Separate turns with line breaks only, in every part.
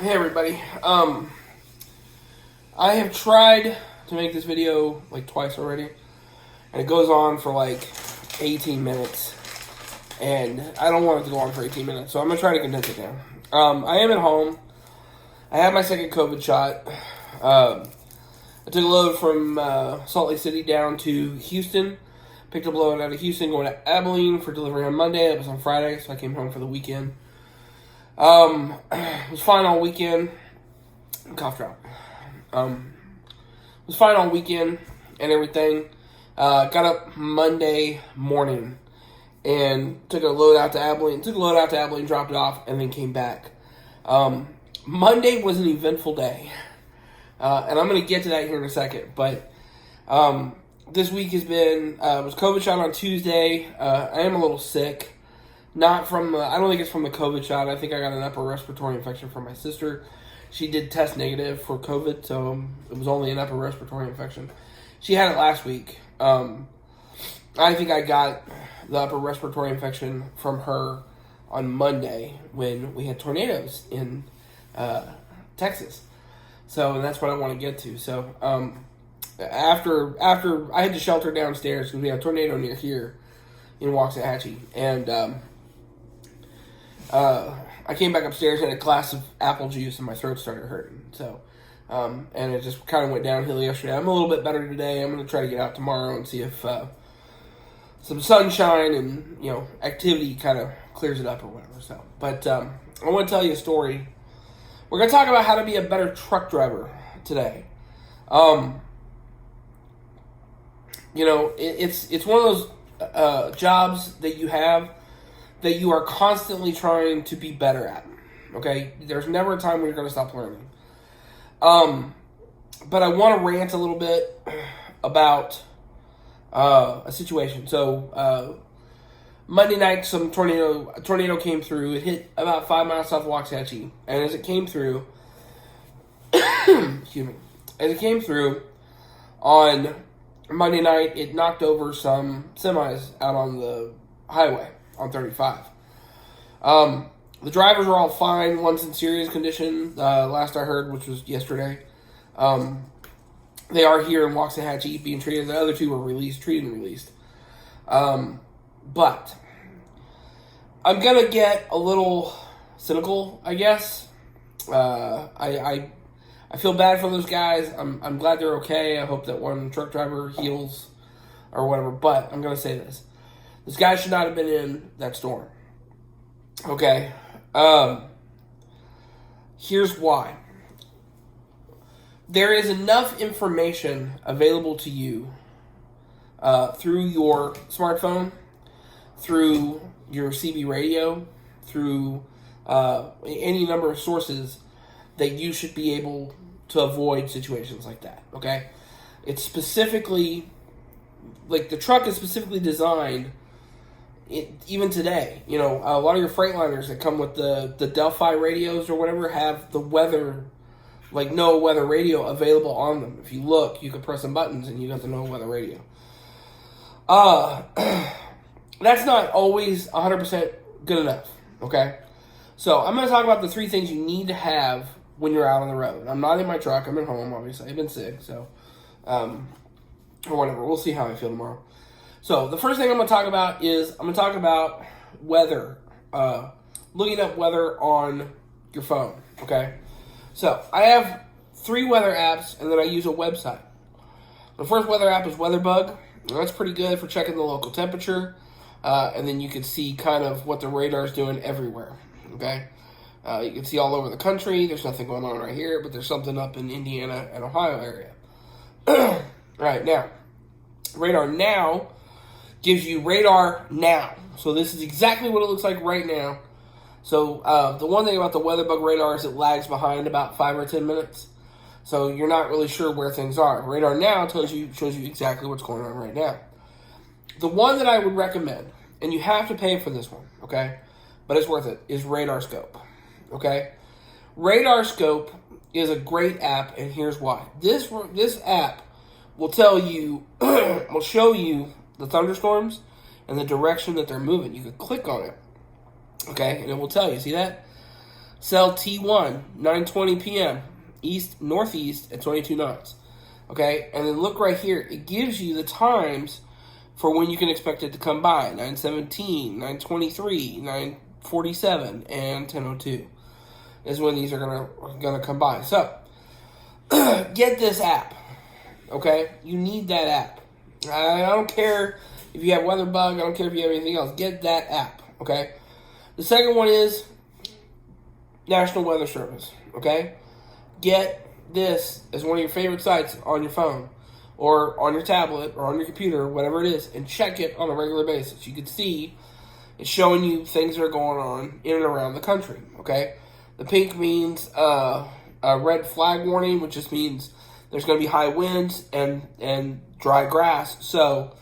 Hey everybody. I have tried to make this video like twice already, and it goes on for like 18 minutes, and I don't want it to go on for 18 minutes, so I'm gonna try to condense it down. I am at home. I had my second COVID shot. I took a load from Salt Lake City down to Houston. Picked up a load out of Houston, going to Abilene for delivery on Monday. It was on Friday, so I came home for the weekend. It was fine all weekend. Cough drop. It was fine all weekend and everything. Got up Monday morning and took a load out to Abilene. Dropped it off, and then came back. Monday was an eventful day. And I'm going to get to that here in a second. But this week has been, was COVID shot on Tuesday. I am a little sick. Not from, I don't think it's from the COVID shot. I think I got an upper respiratory infection from my sister. She did test negative for COVID, so it was only an upper respiratory infection. She had it last week. I think I got the upper respiratory infection from her on Monday when we had tornadoes in Texas. So that's what I want to get to. So after I had to shelter downstairs because we had a tornado near here in Waxahachie, and I came back upstairs and had a glass of apple juice and my throat started hurting. So, and it just kind of went downhill yesterday. I'm a little bit better today. I'm going to try to get out tomorrow and see if some sunshine and, activity kind of clears it up or whatever. So, but I want to tell you a story. We're going to talk about how to be a better truck driver today. It's one of those jobs that you have that you are constantly trying to be better at. Okay? There's never a time when you're going to stop learning. But I want to rant a little bit about a situation. So, Monday night, a tornado came through. It hit about 5 miles south of Waxahachie. And as it came through, excuse me, as it came through on Monday night, it knocked over some semis out on the highway on 35. The drivers are all fine. One's in serious condition, last I heard, which was yesterday. They are here in Waxahachie being treated. The other two were treated and released. But I'm going to get a little cynical, I guess. I feel bad for those guys. I'm glad they're okay. I hope that one truck driver heals or whatever. But I'm going to say this. This guy should not have been in that storm. Okay? Here's why. There is enough information available to you through your smartphone, through your CB radio, through any number of sources that you should be able to avoid situations like that. Okay? It's specifically, like, the truck is specifically designed. Even today, a lot of your Freightliners that come with the Delphi radios or whatever have the weather, like no weather radio available on them. If you look, you can press some buttons and you got the no weather radio. That's not always 100% good enough, okay? So I'm going to talk about the 3 things you need to have when you're out on the road. I'm not in my truck. I'm at home, obviously. I've been sick, so, or whatever. We'll see how I feel tomorrow. So the first thing I'm going to talk about is weather. Looking up weather on your phone, okay? So I have 3 weather apps, and then I use a website. The first weather app is WeatherBug. And that's pretty good for checking the local temperature, and then you can see kind of what the radar is doing everywhere, okay? You can see all over the country. There's nothing going on right here, but there's something up in Indiana and Ohio area. All right, now, Radar Now gives you radar now. So this is exactly what it looks like right now. So the one thing about the WeatherBug radar is it lags behind about 5 or 10 minutes. So you're not really sure where things are. Radar Now shows you exactly what's going on right now. The one that I would recommend, and you have to pay for this one, okay, but it's worth it, is RadarScope, okay? RadarScope is a great app, and here's why. This app will tell you, will show you the thunderstorms and the direction that they're moving. You can click on it, okay, and it will tell you. See that? Cell T1, 9:20 p.m. East northeast at 22 knots. Okay, and then look right here. It gives you the times for when you can expect it to come by: 9:17, 9:23, 9:47, and 10:02 is when these are gonna come by. So get this app. Okay, you need that app. I don't care if you have WeatherBug. I don't care if you have anything else. Get that app. Okay. The second one is National Weather Service. Okay, get this as one of your favorite sites on your phone or on your tablet or on your computer, whatever it is, and check it on a regular basis. You can see it's showing you things that are going on in and around the country. Okay, the pink means a red flag warning, which just means there's going to be high winds and dry grass. So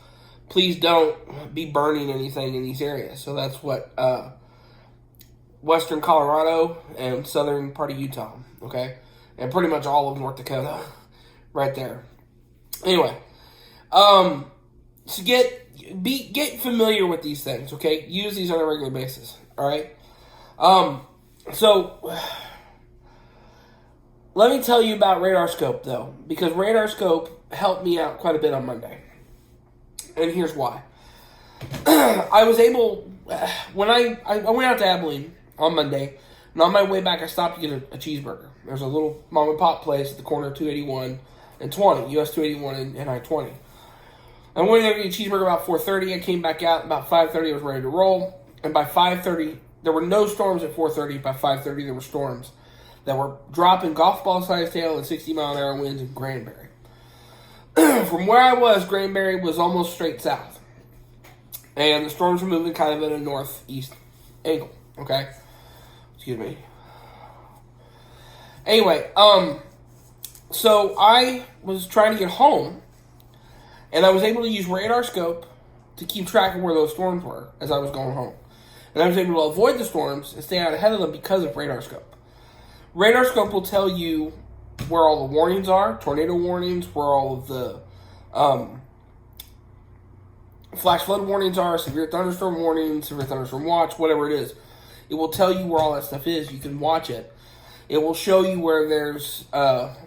please don't be burning anything in these areas. So that's what western Colorado and southern part of Utah, okay? And pretty much all of North Dakota right there. Anyway, so get familiar with these things, okay? Use these on a regular basis, all right? So let me tell you about RadarScope, though, because RadarScope helped me out quite a bit on Monday. And here's why. I was able, when I went out to Abilene on Monday, and on my way back, I stopped to get a cheeseburger. There's a little mom and pop place at the corner of 281 and 20, US 281 and I-20. I went there to get a cheeseburger about 4:30. I came back out about 5:30. I was ready to roll. And by 5:30, there were no storms at 4:30. By 5:30, there were storms that were dropping golf ball sized hail and 60-mile-an-hour winds in Granbury. From where I was, Granbury was almost straight south. And the storms were moving kind of at a northeast angle. Okay? Excuse me. Anyway, so I was trying to get home, and I was able to use RadarScope to keep track of where those storms were as I was going home. And I was able to avoid the storms and stay out ahead of them because of RadarScope. RadarScope will tell you where all the warnings are, tornado warnings, where all of the flash flood warnings are, severe thunderstorm warnings, severe thunderstorm watch, whatever it is. It will tell you where all that stuff is. You can watch it. It will show you where there's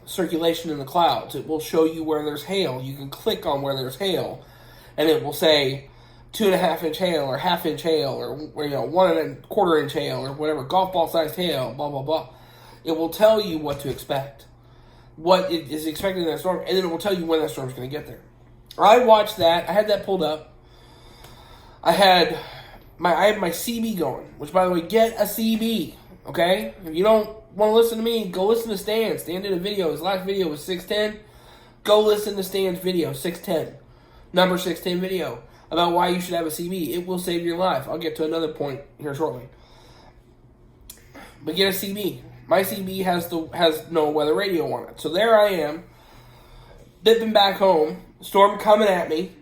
circulation in the clouds. It will show you where there's hail. You can click on where there's hail, and it will say 2.5-inch hail or half-inch hail or 1.25-inch hail or whatever, golf ball sized hail, blah blah blah. It will tell you what to expect, what it is expected in that storm, and then it will tell you when that storm's going to get there. I watched that. I had that pulled up. I had my CB going, which, by the way, get a CB, okay? If you don't want to listen to me, go listen to Stan. Stan did a video. His last video was 610. Go listen to Stan's video, 610. Number 610 video about why you should have a CB. It will save your life. I'll get to another point here shortly. But get a CB. My CB has no weather radio on it. So there I am, dipping back home, storm coming at me,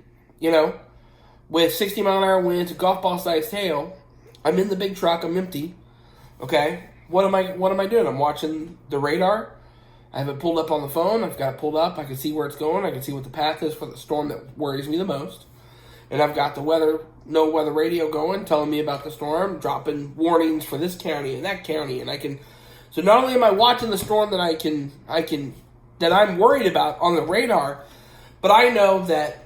with 60-mile-an-hour winds, golf ball sized hail. I'm in the big truck. I'm empty. Okay, what am I doing? I'm watching the radar. I have it pulled up on the phone. I've got it pulled up. I can see where it's going. I can see what the path is for the storm that worries me the most. And I've got the no weather radio going, telling me about the storm, dropping warnings for this county and that county, and I can. So not only am I watching the storm that I'm worried about on the radar, but I know that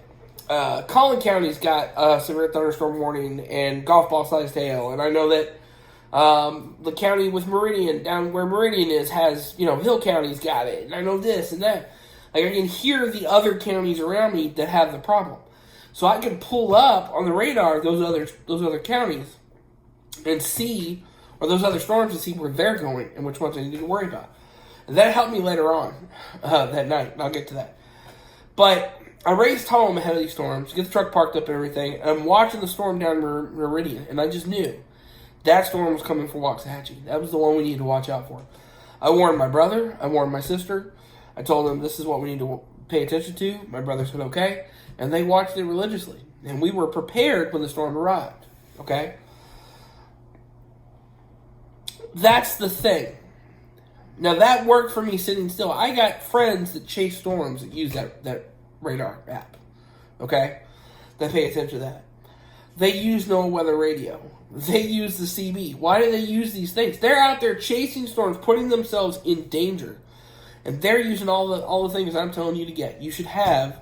Collin County's got a severe thunderstorm warning and golf ball sized hail, and I know that the county with Meridian, down where Meridian is, has, Hill County's got it, and I know this and that. Like, I can hear the other counties around me that have the problem, so I can pull up on the radar those other counties and see, or those other storms, and see where they're going and which ones I need to worry about. And that helped me later on that night, and I'll get to that. But I raced home ahead of these storms, get the truck parked up and everything, and I'm watching the storm down Meridian, and I just knew that storm was coming for Waxahachie. That was the one we needed to watch out for. I warned my brother, I warned my sister, I told them this is what we need to pay attention to. My brother said okay, and they watched it religiously. And we were prepared when the storm arrived, okay? That's the thing. Now, that worked for me sitting still. I got friends that chase storms that use that radar app, okay? That pay attention to that. They use no weather radio. they use the CB. Why do they use these things? They're out there chasing storms, putting themselves in danger. And they're using all the things I'm telling you to get. You should have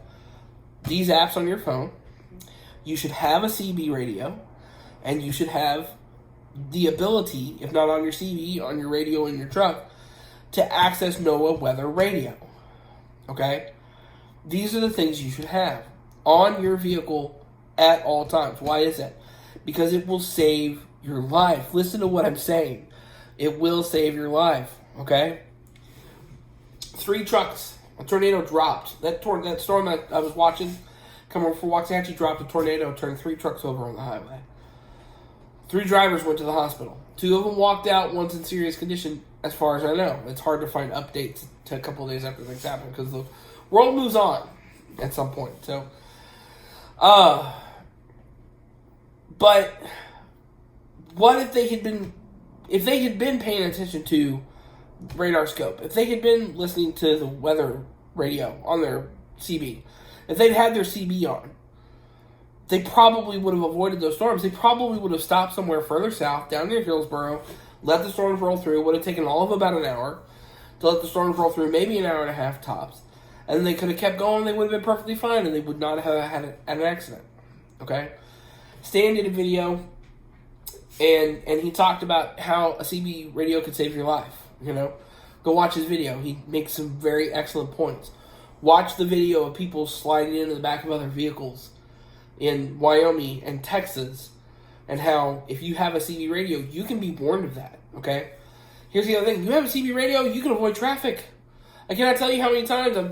these apps on your phone. You should have a CB radio. And you should have the ability, if not on your CB, on your radio in your truck, to access NOAA weather radio. Okay? These are the things you should have on your vehicle at all times. Why is that? Because it will save your life. Listen to what I'm saying. It will save your life. Okay? 3 trucks. A tornado dropped. That storm that I was watching, coming over for Waxahachie, dropped a tornado, turned 3 trucks over on the highway. 3 drivers went to the hospital. 2 of them walked out, one's in serious condition, as far as I know. It's hard to find updates to a couple of days after things happen because the world moves on at some point. So, but what if they had been paying attention to radar scope, if they had been listening to the weather radio on their CB, if they'd had their CB on, they probably would have avoided those storms. They probably would have stopped somewhere further south, down near Hillsboro, let the storms roll through. It would have taken all of about an hour to let the storms roll through, maybe an hour and a half tops. And then they could have kept going. They would have been perfectly fine, and they would not have had an accident. Okay? Stan did a video, and he talked about how a CB radio could save your life. You know? Go watch his video. He makes some very excellent points. Watch the video of people sliding into the back of other vehicles in Wyoming and Texas, and how if you have a CB radio, you can be warned of that, okay? Here's the other thing. You have a CB radio, you can avoid traffic. I cannot tell you how many times I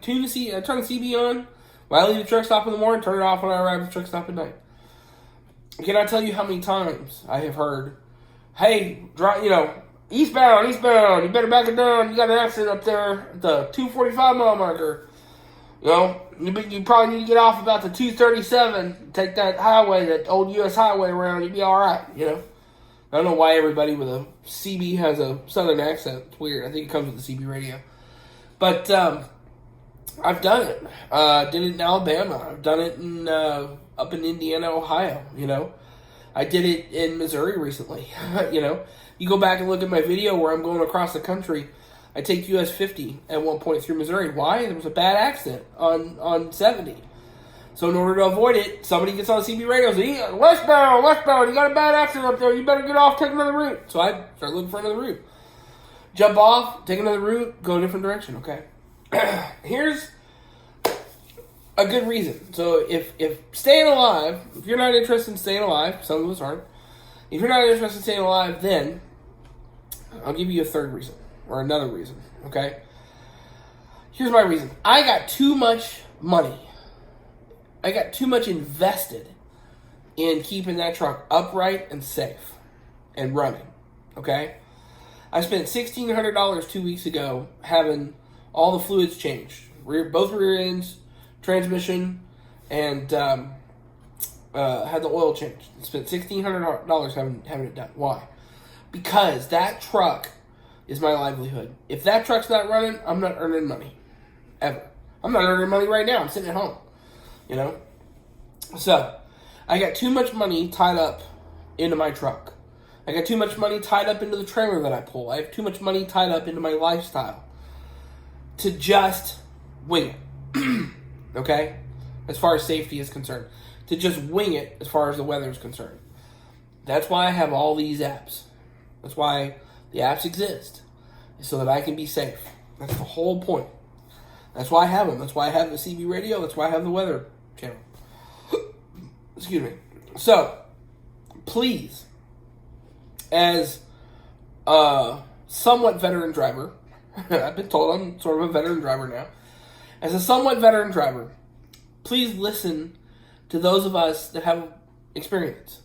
turn the CB on when I leave the truck stop in the morning, turn it off when I arrive at the truck stop at night. I cannot tell you how many times I have heard, hey, eastbound, you better back it down, you got an accident up there at the 245 mile marker. You know, you probably need to get off about the 237, take that highway, that old U.S. highway around, you'll be all right, you know. I don't know why everybody with a CB has a southern accent. It's weird. I think it comes with the CB radio. But I've done it. Did it in Alabama. I've done it in up in Indiana, Ohio, you know. I did it in Missouri recently, you know. You go back and look at my video where I'm going across the country. I take US 50 at one point through Missouri. Why? There was a bad accident on 70. So in order to avoid it, somebody gets on the CB radio and says, westbound, you got a bad accident up there. You better get off, take another route. So I start looking for another route. Jump off, take another route, go a different direction, okay? Here's a good reason. So if staying alive, if you're not interested in staying alive, some of us aren't. If you're not interested in staying alive, then I'll give you a third reason. Or another reason, okay? Here's my reason. I got too much money. I got too much invested in keeping that truck upright and safe and running, okay? I spent $1,600 2 weeks ago having all the fluids changed. Both rear ends, transmission, and had the oil changed. I spent $1,600 having it done. Why? Because that truck is my livelihood. If that truck's not running, I'm not earning money. Ever. I'm not earning money right now. I'm sitting at home. You know? So, I got too much money tied up into my truck. I got too much money tied up into the trailer that I pull. I have too much money tied up into my lifestyle to just wing it. Okay? As far as safety is concerned. To just wing it as far as the weather is concerned. That's why I have all these apps. That's why the apps exist, so that I can be safe. That's the whole point. That's why I have them. That's why I have the CB radio. That's why I have the weather channel. Excuse me. So, please, as a somewhat veteran driver, I've been told I'm sort of a veteran driver now. As a somewhat veteran driver, please listen to those of us that have experience.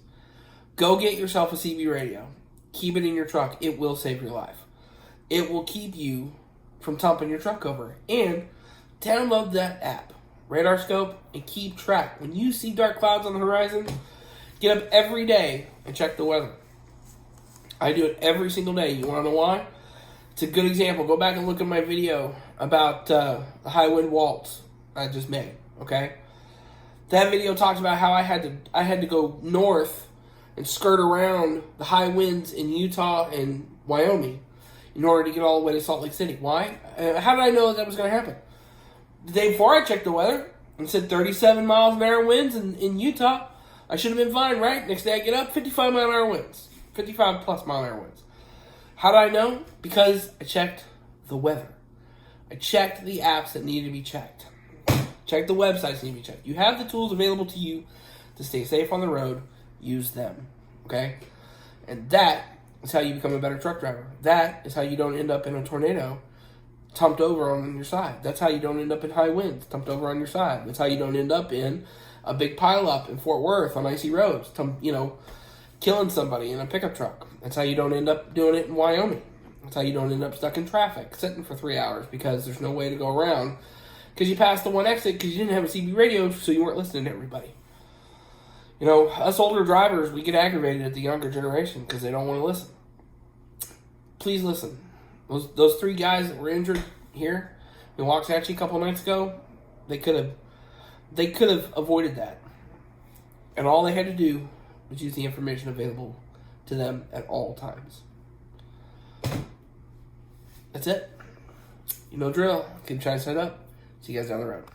Go get yourself a CB radio. Keep it in your truck. It will save your life. It will keep you from tumping your truck over. And download that app, Radar Scope, and keep track. When you see dark clouds on the horizon, get up every day and check the weather. I do it every single day. You want to know why? It's a good example. Go back and look at my video about the high wind waltz I just made. Okay, that video talks about how I had to go north and skirt around the high winds in Utah and Wyoming in order to get all the way to Salt Lake City. Why? How did I know that was going to happen? The day before I checked the weather and said 37 miles an hour winds in Utah. I should have been fine, right? Next day I get up, 55 mile an hour winds. 55 plus mile an hour winds. How did I know? Because I checked the weather. I checked the apps that needed to be checked. Check the websites that need to be checked. You have the tools available to you to stay safe on the road. Use them. Okay? And that is how you become a better truck driver. That is how you don't end up in a tornado tumped over on your side. That's how you don't end up in high winds tumped over on your side. That's how you don't end up in a big pileup in Fort Worth on icy roads, killing somebody in a pickup truck. That's how you don't end up doing it in Wyoming. That's how you don't end up stuck in traffic, sitting for 3 hours because there's no way to go around because you passed the one exit because you didn't have a CB radio, so you weren't listening to everybody. Us older drivers, we get aggravated at the younger generation because they don't want to listen. Please listen. Those 3 guys that were injured here in Waxahachie a couple nights ago, they could have avoided that. And all they had to do was use the information available to them at all times. That's it. You know drill. Keep trying to set up. See you guys down the road.